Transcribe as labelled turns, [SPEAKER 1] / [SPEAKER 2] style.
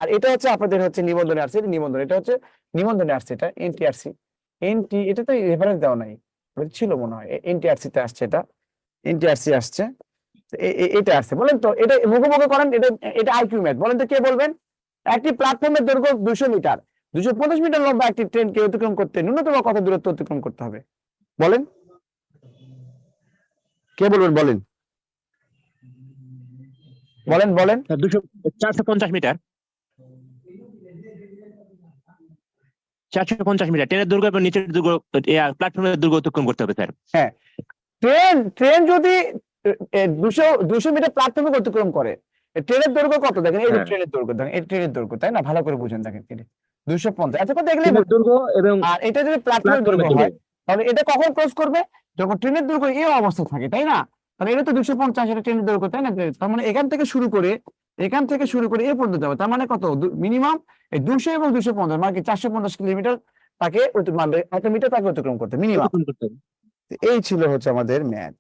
[SPEAKER 1] আর এটা হচ্ছে আপনাদের হচ্ছে নিবন্ধনে আসছে, নিবন্ধন, এটা হচ্ছে নিবন্ধনে আসছে, এটা এনটিআরসি। এটা তো রেফারেন্স দেওয়া নাই, ছিল মনে হয় এনটিআরসি তে আসছে, এটা এনটিআরসি আসছে। এটা আসছে, বলেন তো এটা মুখোমুখি করেন, এটা আইকিউ ম্যাথ, বলেন তো কে বলবেন? একটি প্ল্যাটফর্মের দৈর্ঘ্য 200 মিটার, 250 মিটার লম্বা একটি ট্রেনকে অতিক্রম করতে ন্যূনতম কত দূরত্ব অতিক্রম করতে হবে? বলেন, কে বলবেন? বলেন বলেন বলেন।
[SPEAKER 2] 450 মিটার, 450 মিটার ট্রেনের দৈর্ঘ্য এবং নিচের দৈর্ঘ্য, প্ল্যাটফর্মের দৈর্ঘ্য অতিক্রম করতে হবে স্যার।
[SPEAKER 1] হ্যাঁ, ট্রেন যদি 200 মিটার প্ল্যাটফর্মে অতিক্রম করে, ট্রেনের দৈর্ঘ্য কত? দেখেন এই যে ট্রেনের দৈর্ঘ্য, দেখেন এই ট্রেনের দৈর্ঘ্য, তাই না? ভালো করে বুঝেন, দেখেন 250, আচ্ছা কথা দেখলেই
[SPEAKER 2] ট্রেনের দৈর্ঘ্য এবং
[SPEAKER 1] আর এটা যদি প্ল্যাটফর্মের দৈর্ঘ্য হয়, তাহলে এটা কখন ক্রস করবে? যখন ট্রেনের দৈর্ঘ্য এই অবস্থা থাকে, তাই না? তাহলে এটা তো 250, এটা ট্রেনের দৈর্ঘ্য, তাই না? তার মানে এখান থেকে শুরু করে এ পর্যন্ত যাবে, তার মানে কত? মিনিমাম এই 200 এবং 250 মানে কি 450 কিলোমিটার তাকে মানে 1 মিটার তাকে অতিক্রম করতে মিনিমাম।
[SPEAKER 2] অতিক্রম করতে হবে।
[SPEAKER 1] এই ছিল হচ্ছে আমাদের ম্যাথ।